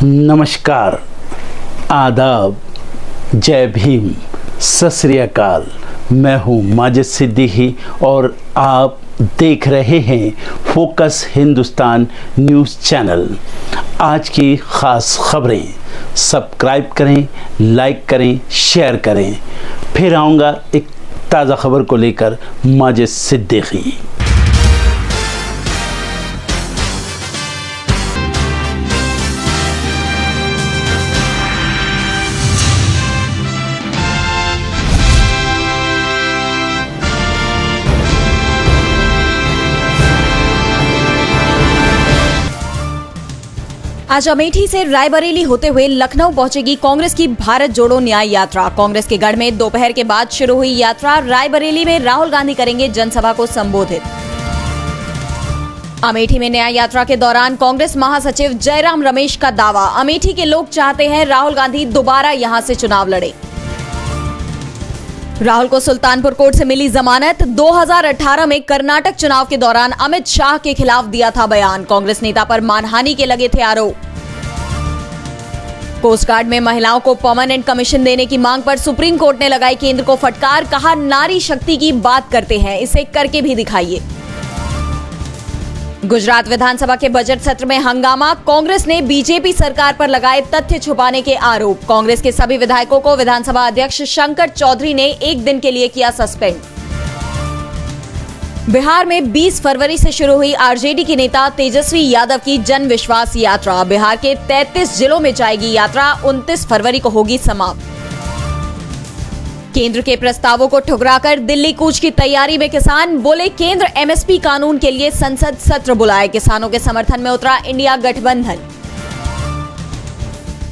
नमस्कार, आदाब, जय भीम, सत श्री अकाल। मैं हूँ माजिद सिद्दीकी और आप देख रहे हैं फोकस हिंदुस्तान न्यूज़ चैनल। आज की ख़ास खबरें सब्सक्राइब करें, लाइक करें, शेयर करें। फिर आऊँगा एक ताज़ा खबर को लेकर माजिद सिद्दीकी। आज अमेठी से रायबरेली होते हुए लखनऊ पहुंचेगी कांग्रेस की भारत जोड़ो न्याय यात्रा। कांग्रेस के गढ़ में दोपहर के बाद शुरू हुई यात्रा। रायबरेली में राहुल गांधी करेंगे जनसभा को संबोधित। अमेठी में न्याय यात्रा के दौरान कांग्रेस महासचिव जयराम रमेश का दावा, अमेठी के लोग चाहते हैं राहुल गांधी दोबारा यहां से चुनाव लड़े। राहुल को सुल्तानपुर कोर्ट से मिली जमानत। 2018 में कर्नाटक चुनाव के दौरान अमित शाह के खिलाफ दिया था बयान। कांग्रेस नेता पर मानहानि के लगे थे आरोप। कोस्ट गार्ड में महिलाओं को परमानेंट कमीशन देने की मांग पर सुप्रीम कोर्ट ने लगाई केंद्र को फटकार। कहा, नारी शक्ति की बात करते हैं, इसे करके भी दिखाइए। गुजरात विधानसभा के बजट सत्र में हंगामा। कांग्रेस ने बीजेपी सरकार पर लगाए तथ्य छुपाने के आरोप। कांग्रेस के सभी विधायकों को विधानसभा अध्यक्ष शंकर चौधरी ने एक दिन के लिए किया सस्पेंड। बिहार में 20 फरवरी से शुरू हुई आरजेडी के नेता तेजस्वी यादव की जन विश्वास यात्रा। बिहार के 33 जिलों में जाएगी यात्रा। 29 फरवरी को होगी समाप्त। केंद्र के प्रस्तावों को ठुकराकर दिल्ली कूच की तैयारी में किसान। बोले, केंद्र एमएसपी कानून के लिए संसद सत्र बुलाए। किसानों के समर्थन में उतरा इंडिया गठबंधन।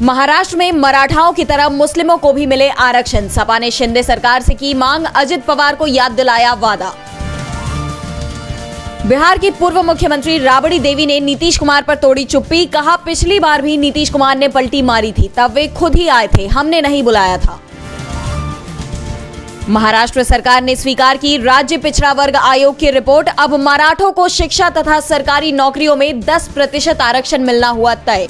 महाराष्ट्र में मराठाओं की तरह मुस्लिमों को भी मिले आरक्षण। सपा ने शिंदे सरकार से की मांग। अजित पवार को याद दिलाया वादा। बिहार की पूर्व मुख्यमंत्री राबड़ी देवी ने नीतीश कुमार पर तोड़ी चुप्पी। कहा, पिछली बार भी नीतीश कुमार ने पलटी मारी थी, तब वे खुद ही आए थे, हमने नहीं बुलाया था। महाराष्ट्र सरकार ने स्वीकार की राज्य पिछड़ा वर्ग आयोग की रिपोर्ट। अब मराठों को शिक्षा तथा सरकारी नौकरियों में 10% आरक्षण मिलना हुआ तय।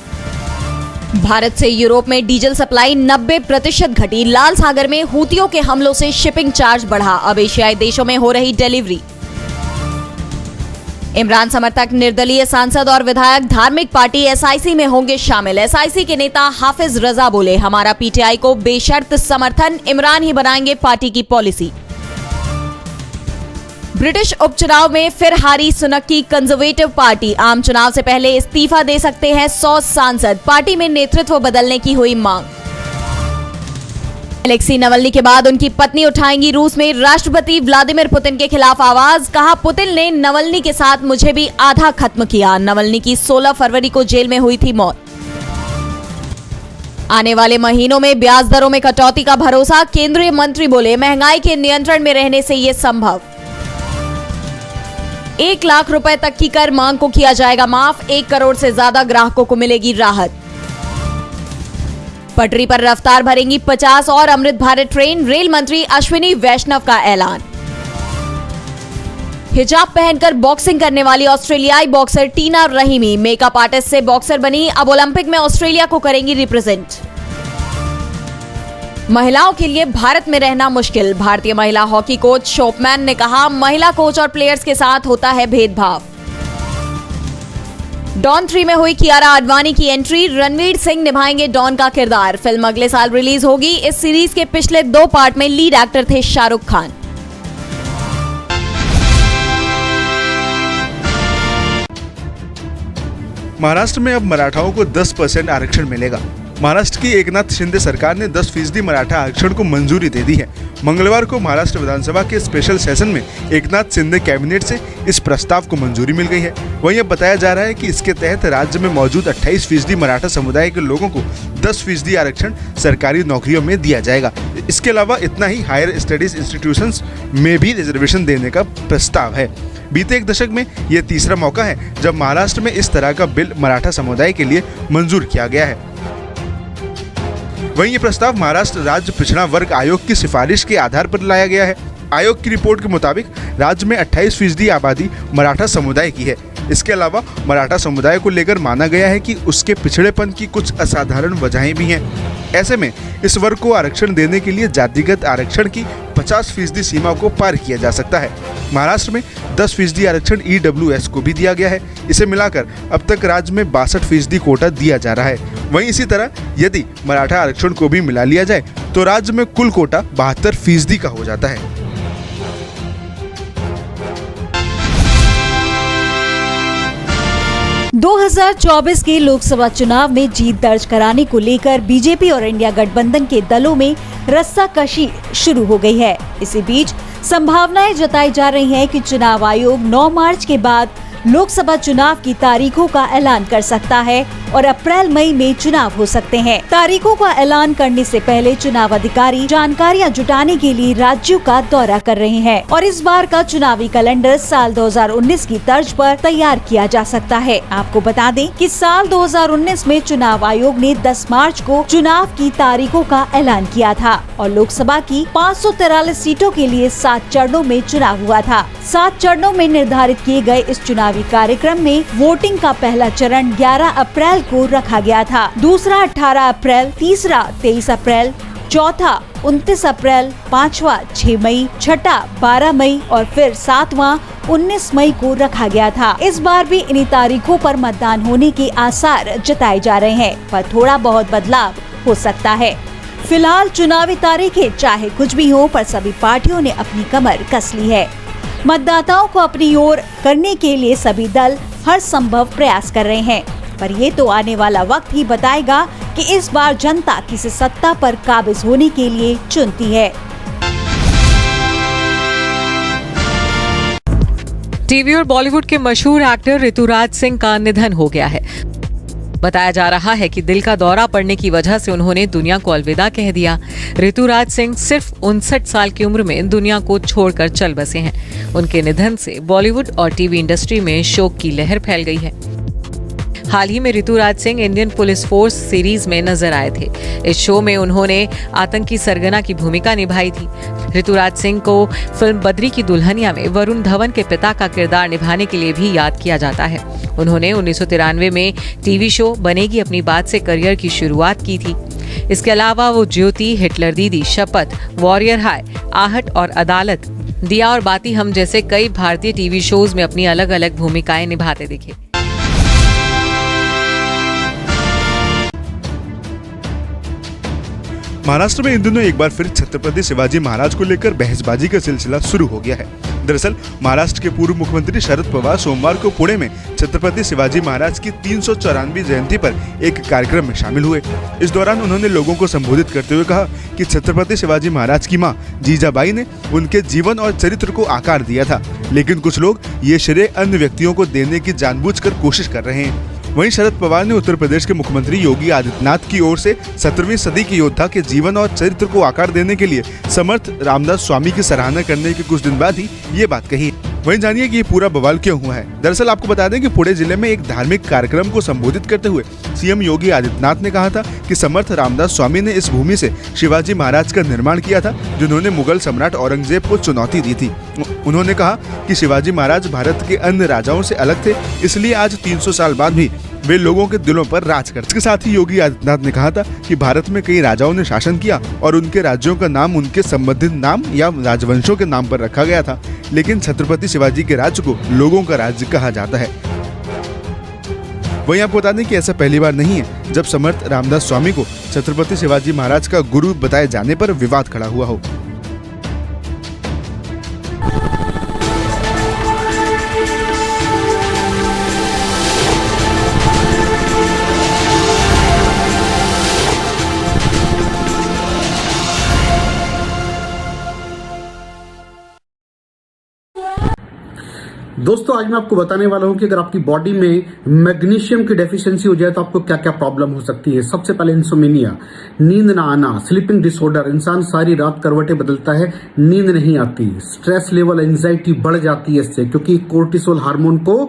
भारत से यूरोप में डीजल सप्लाई 90% घटी। लाल सागर में हूतियों के हमलों से शिपिंग चार्ज बढ़ा। अब एशियाई देशों में हो रही डिलीवरी। इमरान समर्थक निर्दलीय सांसद और विधायक धार्मिक पार्टी एसआईसी में होंगे शामिल। एसआईसी के नेता हाफिज रजा बोले, हमारा पीटीआई को बेशर्त समर्थन, इमरान ही बनाएंगे पार्टी की पॉलिसी। ब्रिटिश उपचुनाव में फिर हारी सुनक की कंजर्वेटिव पार्टी। आम चुनाव से पहले इस्तीफा दे सकते हैं 100 सांसद। पार्टी में नेतृत्व बदलने की हुई मांग। अलेक्सी नवल्नी के बाद उनकी पत्नी उठाएंगी रूस में राष्ट्रपति व्लादिमीर पुतिन के खिलाफ आवाज। कहा, पुतिन ने नवल्नी के साथ मुझे भी आधा खत्म किया। नवल्नी की 16 फरवरी को जेल में हुई थी मौत। आने वाले महीनों में ब्याज दरों में कटौती का भरोसा। केंद्रीय मंत्री बोले, महंगाई के नियंत्रण में रहने से यह संभव। 1 लाख रुपए तक की कर मांग को किया जाएगा माफ। 1 करोड़ से ज्यादा ग्राहकों को मिलेगी राहत। पटरी पर रफ्तार भरेंगी 50 और अमृत भारत ट्रेन। रेल मंत्री अश्विनी वैष्णव का ऐलान। हिजाब पहनकर बॉक्सिंग करने वाली ऑस्ट्रेलियाई बॉक्सर टीना रहीमी मेकअप आर्टिस्ट से बॉक्सर बनी। अब ओलंपिक में ऑस्ट्रेलिया को करेंगी रिप्रेजेंट। महिलाओं के लिए भारत में रहना मुश्किल। भारतीय महिला हॉकी कोच शोपमैन ने कहा, महिला कोच और प्लेयर्स के साथ होता है भेदभाव। डॉन 3 में हुई कियारा आडवाणी की एंट्री। रणवीर सिंह निभाएंगे डॉन का किरदार। फिल्म अगले साल रिलीज होगी। इस सीरीज के पिछले 2 पार्ट में लीड एक्टर थे शाहरुख खान। महाराष्ट्र में अब मराठाओं को 10% आरक्षण मिलेगा। महाराष्ट्र की एकनाथ शिंदे सरकार ने 10% मराठा आरक्षण को मंजूरी दे दी है। मंगलवार को महाराष्ट्र विधानसभा के स्पेशल सेशन में एकनाथ शिंदे कैबिनेट से इस प्रस्ताव को मंजूरी मिल गई है। वहीं अब बताया जा रहा है कि इसके तहत राज्य में मौजूद 28% मराठा समुदाय के लोगों को 10% आरक्षण सरकारी नौकरियों में दिया जाएगा। इसके अलावा इतना ही हायर स्टडीज इंस्टीट्यूशंस में भी रिजर्वेशन देने का प्रस्ताव है। बीते 1 दशक में यह तीसरा मौका है जब महाराष्ट्र में इस तरह का बिल मराठा समुदाय के लिए मंजूर किया गया है। वहीं ये प्रस्ताव महाराष्ट्र राज्य पिछड़ा वर्ग आयोग की सिफारिश के आधार पर लाया गया है। आयोग की रिपोर्ट के मुताबिक राज्य में 28% आबादी मराठा समुदाय की है। इसके अलावा मराठा समुदाय को लेकर माना गया है कि उसके पिछड़ेपन की कुछ असाधारण वजहें भी हैं। ऐसे में इस वर्ग को आरक्षण देने के लिए जातिगत आरक्षण की 50% सीमा को पार किया जा सकता है। महाराष्ट्र में 10% आरक्षण EWS को भी दिया गया है। इसे मिलाकर अब तक राज्य में 62% कोटा दिया जा रहा है। वहीं इसी तरह यदि मराठा आरक्षण को भी मिला लिया जाए तो राज्य में कुल कोटा 72% का हो जाता है। 2024 के लोकसभा चुनाव में जीत दर्ज कराने को लेकर बीजेपी और इंडिया गठबंधन के दलों में रस्साकशी शुरू हो गई है। इसी बीच संभावनाएं जताई जा रही हैं कि चुनाव आयोग 9 मार्च के बाद लोकसभा चुनाव की तारीखों का ऐलान कर सकता है और अप्रैल मई में चुनाव हो सकते हैं। तारीखों का ऐलान करने से पहले चुनाव अधिकारी जानकारियां जुटाने के लिए राज्यों का दौरा कर रहे हैं और इस बार का चुनावी कैलेंडर साल 2019 की तर्ज पर तैयार किया जा सकता है। आपको बता दें कि साल 2019 में चुनाव आयोग ने 10 मार्च को चुनाव की तारीखों का ऐलान किया था और लोकसभा की 543 सीटों के लिए 7 चरणों में चुनाव हुआ था। 7 चरणों में निर्धारित किए गए इस चुनावी कार्यक्रम में वोटिंग का पहला चरण 11 अप्रैल को रखा गया था, दूसरा 18 अप्रैल, तीसरा 23 अप्रैल, चौथा 29 अप्रैल, पांचवा 6 मई, छठा 12 मई और फिर सातवां 19 मई को रखा गया था। इस बार भी इन्हीं तारीखों पर मतदान होने के आसार जताए जा रहे हैं, पर थोड़ा बहुत बदलाव हो सकता है। फिलहाल चुनावी तारीखें चाहे कुछ भी हो, पर सभी पार्टियों ने अपनी कमर कस ली है। मतदाताओं को अपनी ओर करने के लिए सभी दल हर संभव प्रयास कर रहे हैं, पर ये तो आने वाला वक्त ही बताएगा कि इस बार जनता किसे सत्ता पर काबिज होने के लिए चुनती है। टीवी और बॉलीवुड के मशहूर एक्टर ऋतुराज सिंह का निधन हो गया है। बताया जा रहा है कि दिल का दौरा पड़ने की वजह से उन्होंने दुनिया को अलविदा कह दिया। ऋतुराज सिंह सिर्फ 59 साल की उम्र में दुनिया को छोड़कर चल बसे हैं। उनके निधन से बॉलीवुड और टीवी इंडस्ट्री में शोक की लहर फैल गई है। हाल ही में Rituraj Singh Indian police force series में नजर आए थे। इस शो में उन्होंने आतंकी सरगना की भूमिका निभाई थी। ऋतुराज सिंह को फिल्म बद्री की दुल्हनिया में वरुण धवन के पिता का किरदार निभाने के लिए भी याद किया जाता है। उन्होंने 1993 में टीवी शो बनेगी अपनी बात से करियर की शुरुआत की थी। इसके अलावा वो ज्योति, हिटलर दीदी, शपथ, वॉरियर हाई, आहट और अदालत, दिया और बाती हम जैसे कई भारतीय टीवी शोज में अपनी अलग अलग भूमिकाएं निभाते दिखे। महाराष्ट्र में इन दिनों एक बार फिर छत्रपति शिवाजी महाराज को लेकर बहसबाजी का सिलसिला शुरू हो गया है। दरअसल महाराष्ट्र के पूर्व मुख्यमंत्री शरद पवार सोमवार को पुणे में छत्रपति शिवाजी महाराज की 394वीं जयंती पर एक कार्यक्रम में शामिल हुए। इस दौरान उन्होंने लोगों को संबोधित करते हुए कहा कि छत्रपति शिवाजी महाराज की मां जीजाबाई ने उनके जीवन और चरित्र को आकार दिया था, लेकिन कुछ लोग ये श्रेय अन्य व्यक्तियों को देने की जानबूझकर कोशिश कर रहे हैं। वहीं शरद पवार ने उत्तर प्रदेश के मुख्यमंत्री योगी आदित्यनाथ की ओर से 17वीं सदी के योद्धा के जीवन और चरित्र को आकार देने के लिए समर्थ रामदास स्वामी की सराहना करने के कुछ दिन बाद ही ये बात कही। वहीं जानिए कि ये पूरा बवाल क्यों हुआ है। दरअसल आपको बता दें कि पुणे जिले में एक धार्मिक कार्यक्रम को संबोधित करते हुए सीएम योगी आदित्यनाथ ने कहा था कि समर्थ रामदास स्वामी ने इस भूमि से शिवाजी महाराज का निर्माण किया था, जिन्होंने मुगल सम्राट औरंगजेब को चुनौती दी थी। उन्होंने कहा कि शिवाजी महाराज भारत के अन्य राजाओं से अलग थे, इसलिए आज 300 साल बाद भी वे लोगों के दिलों पर राज करते। इसके साथ ही योगी आदित्यनाथ ने कहा था कि भारत में कई राजाओं ने शासन किया और उनके राज्यों का नाम उनके संबंधित नाम या राजवंशों के नाम पर रखा गया था, लेकिन छत्रपति शिवाजी के राज्य को लोगों का राज्य कहा जाता है। वहीं आपको बता दें कि ऐसा पहली बार नहीं है जब समर्थ रामदास स्वामी को छत्रपति शिवाजी महाराज का गुरु बताए जाने पर विवाद खड़ा हुआ हो। दोस्तों आज मैं आपको बताने वाला हूं कि अगर आपकी बॉडी में मैग्नीशियम की डेफिशिएंसी हो जाए तो आपको क्या क्या प्रॉब्लम हो सकती है। सबसे पहले इंसोमेनिया, नींद ना आना, स्लीपिंग डिसऑर्डर, इंसान सारी रात करवटें बदलता है, नींद नहीं आती, स्ट्रेस लेवल, एंजाइटी बढ़ जाती है इससे, क्योंकि कोर्टिसोल हार्मोन को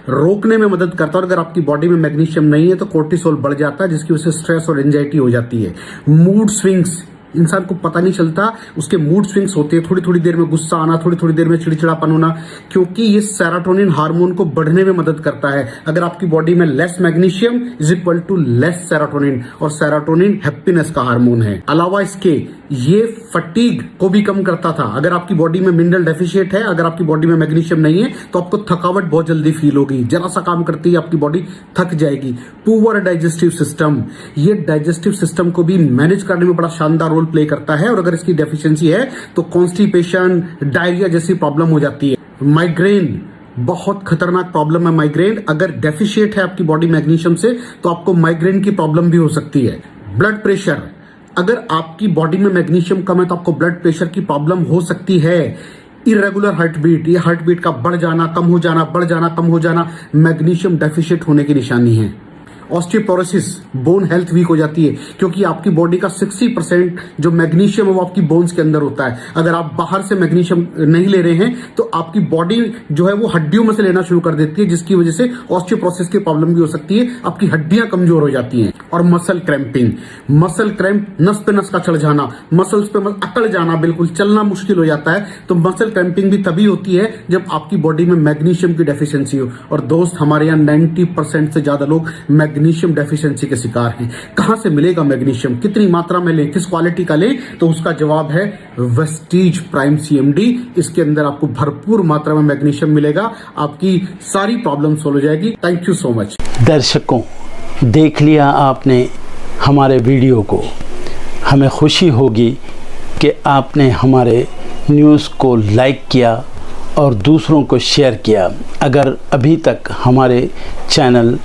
रोकने में मदद करता है। और अगर आपकी बॉडी में मैग्नीशियम नहीं है तो कोर्टिसोल बढ़ जाता है, जिसकी वजह से स्ट्रेस और एंजाइटी हो जाती है। मूड स्विंग्स, इंसान को पता नहीं चलता, उसके मूड स्विंग्स होते हैं, थोड़ी थोड़ी देर में गुस्सा आना, थोड़ी थोड़ी देर में चिड़चिड़ापन होना, क्योंकि ये सेरोटोनिन हार्मोन को बढ़ने में मदद करता है। अगर आपकी बॉडी में less magnesium is equal to less serotonin, और सेरोटोनिन हैप्पीनेस का हार्मोन है। अलावा इसके ये फटीग को भी कम करता था। अगर आपकी बॉडी में मिनरल डेफिशिएट है, अगर आपकी बॉडी में मैग्नीशियम नहीं है, तो आपको थकावट बहुत जल्दी फील होगी, जरा सा काम करती है आपकी बॉडी थक जाएगी। पुअर डाइजेस्टिव सिस्टम, ये डाइजेस्टिव सिस्टम को भी मैनेज करने में बड़ा शानदार रोल प्ले करता है, और अगर इसकी डेफिशिएंसी है तो कॉन्स्टिपेशन, डायरिया जैसी प्रॉब्लम हो जाती है। माइग्रेन बहुत खतरनाक प्रॉब्लम है। माइग्रेन अगर डेफिशिएट है आपकी बॉडी मैग्नीशियम से, तो आपको माइग्रेन की प्रॉब्लम भी हो सकती है। ब्लड प्रेशर, अगर आपकी बॉडी में मैग्नीशियम कम है तो आपको ब्लड प्रेशर की प्रॉब्लम हो सकती है। इरेगुलर हार्ट बीट, ये हार्ट बीट का बढ़ जाना, कम हो जाना, बढ़ जाना, कम हो जाना, मैग्नीशियम डेफिशिएट होने की निशानी है। ऑस्टियोपोरोसिस, बोन हेल्थ वीक हो जाती है, क्योंकि आपकी बॉडी का 60% जो मैग्नीशियम है वो आपकी बोन्स के अंदर होता है। अगर आप बाहर से मैग्नीशियम नहीं ले रहे हैं तो आपकी बॉडी जो है वो हड्डियों में से लेना शुरू कर देती है, जिसकी वजह से ऑस्टियोपोरोसिस की प्रॉब्लम भी हो सकती है, आपकी हड्डियां कमजोर हो जाती हैं। और मसल क्रैम्पिंग, मसल क्रैम्प, नस पे नस का चढ़ जाना, मसल्स पे अकड़ जाना, बिल्कुल चलना मुश्किल हो जाता है। तो मसल क्रैम्पिंग भी तभी होती है जब आपकी बॉडी में मैग्नीशियम की डेफिशिएंसी हो। और दोस्त, हमारे यहाँ 90% से ज्यादा लोग मैग्नीशियम डेफिशिएंसी के शिकार हैं। कहां से मिलेगा मैग्नीशियम, कितनी मात्रा में लें, किस क्वालिटी का लें? तो उसका जवाब है वेस्टीज प्राइम CMD। इसके अंदर आपको भरपूर मात्रा में मैग्नीशियम मिलेगा, आपकी सारी प्रॉब्लम सॉल्व हो जाएगी। Thank you so much. दर्शकों, देख लिया आपने हमारे वीडियो को। हमें खुशी होगी कि आपने हमारे न्यूज़ को लाइक किया और दूसरों को शेयर किया। अगर अभी तक हमारे चैनल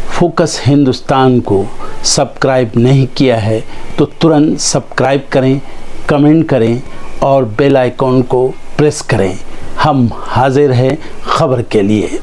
फोकस हिंदुस्तान को सब्सक्राइब नहीं किया है तो तुरंत सब्सक्राइब करें, कमेंट करें और बेल आइकॉन को प्रेस करें। हम हाजिर हैं खबर के लिए।